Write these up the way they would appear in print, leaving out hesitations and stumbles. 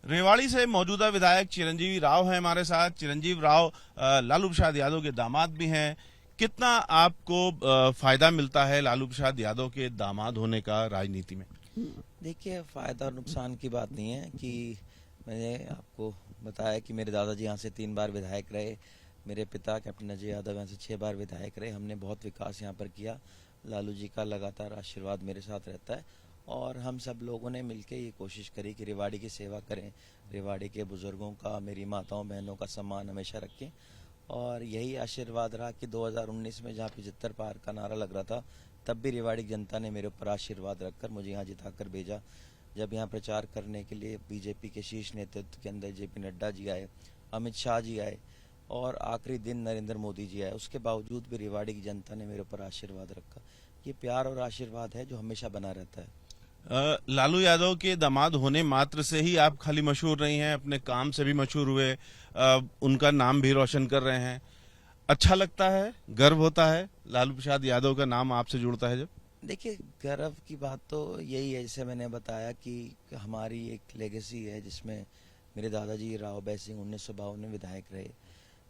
रेवाड़ी से मौजूदा विधायक चिरंजीवी राव हैं हमारे साथ। चिरंजीव राव लालू प्रसाद यादव के दामाद भी हैं। कितना आपको फायदा मिलता है लालू प्रसाद यादव के दामाद होने का राजनीति में? देखिए, फायदा और नुकसान की बात नहीं है कि मैंने आपको बताया कि मेरे दादाजी यहाँ से 3 बार विधायक रहे। मेरे पिता कैप्टन अजय यादव यहाँ से 6 बार विधायक रहे। हमने बहुत विकास यहाँ पर किया। लालू जी का लगातार आशीर्वाद मेरे साथ रहता है और हम सब लोगों ने मिलकर ये कोशिश करी कि रेवाड़ी की सेवा करें, रेवाड़ी के बुजुर्गों का, मेरी माताओं बहनों का सम्मान हमेशा रखें। और यही आशीर्वाद रहा कि 2019 में जहाँ 75 पार का नारा लग रहा था, तब भी रेवाड़ी जनता ने मेरे ऊपर आशीर्वाद रखकर मुझे यहाँ जिताकर भेजा। जब यहाँ प्रचार करने के लिए बीजेपी के शीर्ष नेतृत्व के अंदर जेपी नड्डा जी आए, अमित शाह जी आए और आखिरी दिन नरेंद्र मोदी जी आए, उसके बावजूद भी रेवाड़ी की जनता ने मेरे ऊपर आशीर्वाद रखा। ये प्यार और आशीर्वाद है जो हमेशा बना रहता है। लालू यादव के दामाद होने मात्र से ही आप खाली मशहूर नहीं हैं, अपने काम से भी मशहूर हुए। उनका नाम भी रोशन कर रहे हैं। अच्छा लगता है, गर्व होता है लालू प्रसाद यादव का नाम आपसे जुड़ता है जब? देखिए, गर्व की बात तो यही है, जैसे मैंने बताया कि हमारी एक लेगेसी है जिसमें मेरे दादाजी राव बैस सिंह 1952 में विधायक रहे।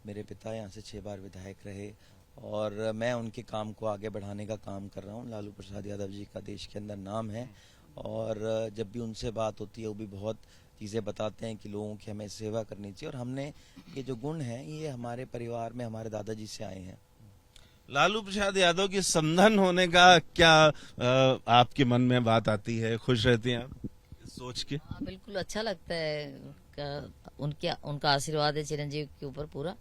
मेरे पिता यहाँ से 6 बार विधायक रहे और मैं उनके काम को आगे बढ़ाने का काम कर रहा हूँ। लालू प्रसाद यादव जी का देश के अंदर नाम है और जब भी उनसे बात होती है वो भी बहुत चीज़ें बताते हैं कि लोगों की हमें सेवा करनी चाहिए और हमने ये जो गुण हैं ये हमारे परिवार में हमारे दादाजी से आए हैं। लालू प्रसाद यादव के संधन होने का क्या आपके मन में बात आती है? खुश रहती हैं आप सोच के? हाँ, बिल्कुल अच्छा लगता है। उनका आशीर्वाद है चिरंजीव के ऊपर पूरा।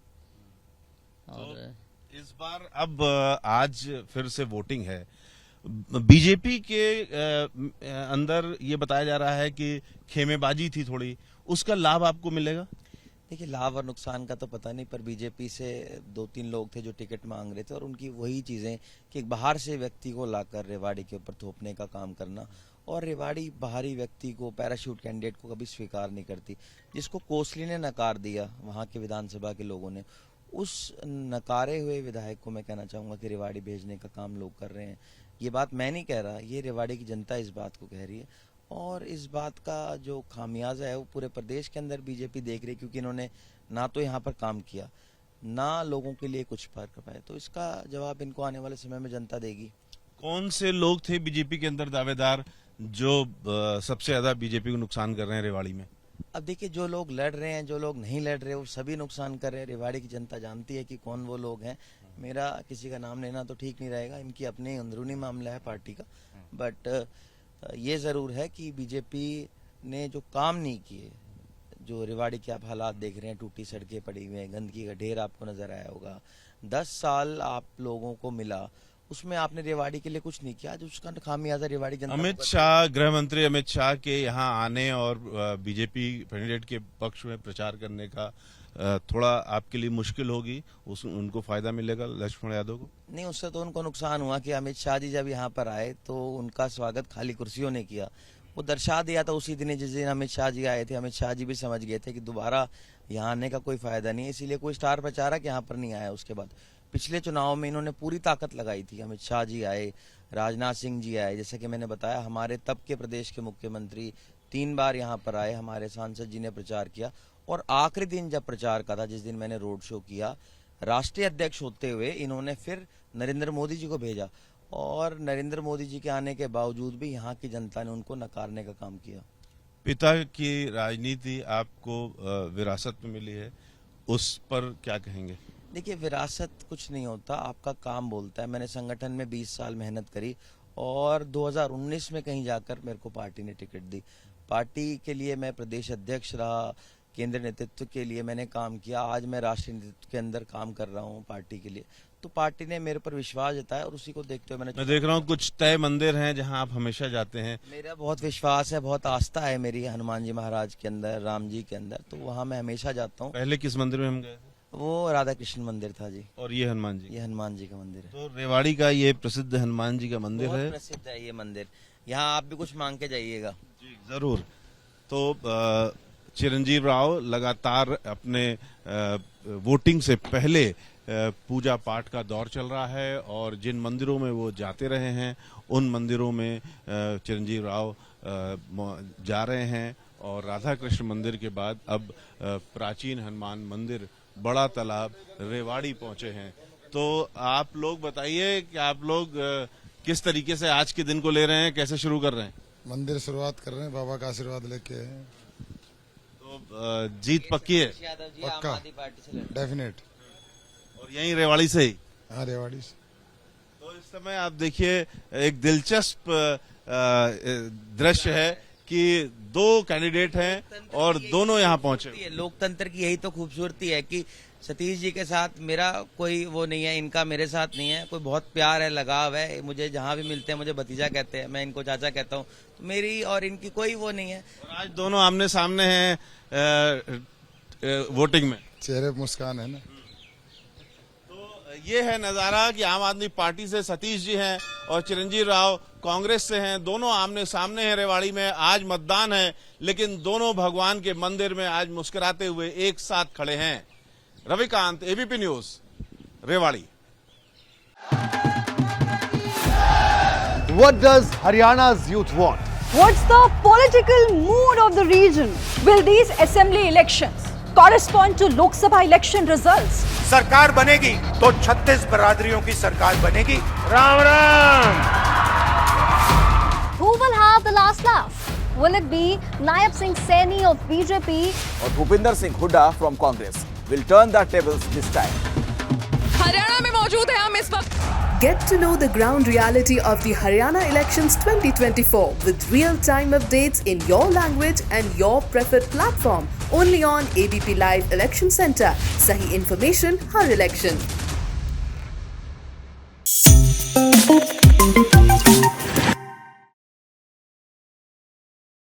और तो इस बार अब आज फिर से वोटिंग है। बीजेपी के अंदर ये बताया जा रहा है कि खेमेबाजी थी थोड़ी, उसका लाभ आपको मिलेगा? देखिए, लाभ और नुकसान का तो पता नहीं, पर बीजेपी से 2-3 लोग थे जो टिकट मांग रहे थे और उनकी वही चीजें कि एक बाहर से व्यक्ति को लाकर रेवाड़ी के ऊपर थोपने का काम करना, और रेवाड़ी बाहरी व्यक्ति को, पैराशूट कैंडिडेट को कभी स्वीकार नहीं करती। जिसको कोसली ने नकार दिया वहां के विधानसभा के लोगों ने, उस नकारे हुए विधायक को मैं कहना चाहूंगा कि रेवाड़ी भेजने का काम लोग कर रहे हैं। ये बात मैं नहीं कह रहा, ये रेवाड़ी की जनता इस बात को कह रही है और इस बात का जो खामियाजा है वो पूरे प्रदेश के अंदर बीजेपी देख रही है, क्योंकि इन्होंने ना तो यहाँ पर काम किया, ना लोगों के लिए कुछ कर पाए। तो इसका जवाब इनको आने वाले समय में जनता देगी। कौन से लोग थे बीजेपी के अंदर दावेदार जो सबसे ज्यादा बीजेपी को नुकसान कर रहे हैं रेवाड़ी में? अब देखिए, जो लोग लड़ रहे हैं, जो लोग नहीं लड़ रहे, वो सभी नुकसान कर रहे हैं। रेवाड़ी की जनता जानती है कि कौन वो लोग हैं। मेरा किसी का नाम लेना तो ठीक नहीं रहेगा, इनकी अपनी अंदरूनी मामला है पार्टी का। बट ये जरूर है कि बीजेपी ने जो काम नहीं किए, जो रेवाड़ी के आप हालात देख रहे हैं, टूटी सड़कें पड़ी हुई हैं, गंदगी का ढेर आपको नजर आया होगा। 10 साल आप लोगों को मिला, उसमें आपने रेवाड़ी के लिए कुछ नहीं किया, आज उसका खामियाजा रेवाड़ी जनता। अमित शाह, गृह मंत्री अमित शाह के यहाँ आने और बीजेपी कैंडिडेट के पक्ष में प्रचार करने का थोड़ा आपके लिए मुश्किल होगी, उनको फायदा मिलेगा लक्ष्मण यादव को? नहीं, उससे तो उनको नुकसान हुआ कि अमित शाह जी जब यहाँ पर आए तो उनका स्वागत खाली कुर्सियों ने किया। वो दर्शा दिया था उसी दिन, जिस दिन अमित शाह जी आए थे। अमित शाह जी भी समझ गए थे कि दोबारा यहाँ आने का कोई फायदा नहीं है, इसीलिए कोई स्टार प्रचारक यहाँ पर नहीं आया। उसके बाद पिछले चुनाव में इन्होंने पूरी ताकत लगाई थी। अमित शाह जी आए, राजनाथ सिंह जी आए, जैसे कि मैंने बताया हमारे तब के प्रदेश के मुख्यमंत्री 3 बार यहाँ पर आए, हमारे सांसद जी ने प्रचार किया। और आखिरी दिन जब प्रचार का था, जिस दिन मैंने रोड शो किया, राष्ट्रीय अध्यक्ष होते हुए इन्होंने फिर नरेंद्र मोदी जी को भेजा और नरेंद्र मोदी जी के आने के बावजूद भी यहाँ की जनता ने उनको नकारने का काम किया। पिता की राजनीति आपको विरासत में मिली है, उस पर क्या कहेंगे? देखिए, विरासत कुछ नहीं होता, आपका काम बोलता है। मैंने संगठन में 20 साल मेहनत करी और 2019 में कहीं जाकर मेरे को पार्टी ने टिकट दी। पार्टी के लिए मैं प्रदेश अध्यक्ष रहा, केंद्र नेतृत्व के लिए मैंने काम किया, आज मैं राष्ट्रीय नेतृत्व के अंदर काम कर रहा हूँ पार्टी के लिए। तो पार्टी ने मेरे पर विश्वास जताया और उसी को देखते हुए मैं देख रहा हूँ कुछ तय मंदिर हैं जहाँ आप हमेशा जाते हैं। मेरा बहुत विश्वास है, बहुत आस्था है मेरी हनुमान जी महाराज के अंदर, राम जी के अंदर, तो वहाँ मैं हमेशा जाता हूँ। पहले किस मंदिर में हम गए थे? वो राधा कृष्ण मंदिर था जी। और ये हनुमान जी? ये हनुमान जी का मंदिर है। तो रेवाड़ी का ये प्रसिद्ध हनुमान जी का मंदिर है, प्रसिद्ध है ये मंदिर। यहाँ आप भी कुछ मांग के जाइएगा जी जरूर। तो चिरंजीव राव लगातार अपने वोटिंग से पहले पूजा पाठ का दौर चल रहा है और जिन मंदिरों में वो जाते रहे हैं उन मंदिरों में चिरंजीव राव जा रहे हैं और राधा कृष्ण मंदिर के बाद अब प्राचीन हनुमान मंदिर, बड़ा तालाब, रेवाड़ी पहुंचे हैं। तो आप लोग बताइए कि आप लोग किस तरीके से आज के दिन को ले रहे हैं, कैसे शुरू कर रहे हैं? मंदिर शुरुआत कर रहे हैं, बाबा का आशीर्वाद लेके आए हैं। तो जीत पक्की है? यादव जी पक्का। आम आदमी पार्टी से लड़ डेफिनेट। और यहीं रेवाड़ी से ही? हाँ, रेवाड़ी से। तो इस समय आप देखिए एक दिलचस्प दृश्य है कि दो कैंडिडेट हैं और दोनों यहाँ पहुंचे। लोकतंत्र की यही तो खूबसूरती है कि सतीश जी के साथ मेरा कोई वो नहीं है, इनका मेरे साथ नहीं है, कोई बहुत प्यार है, लगाव है। मुझे जहाँ भी मिलते हैं मुझे भतीजा कहते हैं, मैं इनको चाचा कहता हूँ। तो मेरी और इनकी कोई वो नहीं है। और आज दोनों आमने सामने हैं वोटिंग में। चेहरे पे मुस्कान है ना। तो ये है नजारा कि आम आदमी पार्टी से सतीश जी हैं और चिरंजीव राव कांग्रेस से हैं। दोनों आमने सामने हैं रेवाड़ी में। आज मतदान है, लेकिन दोनों भगवान के मंदिर में आज मुस्कुराते हुए एक साथ खड़े हैं। Ravikant, ABP news, Rewari. What does Haryana's youth want? What's the political mood of the region? Will these assembly elections correspond to Lok Sabha election results? सरकार बनेगी तो 36 बरादरियों की सरकार बनेगी। Ram Ram. Who will have the last laugh? Will it be Nayak Singh Saini of BJP Or Bhupinder Singh Hooda from Congress will turn the tables this time? Haryana में मौजूद है हम इस वक्त। Get to know the ground reality of the Haryana elections 2024 with real-time updates in your language and your preferred platform. Only on ABP Live Election Center. Sahi information, har election.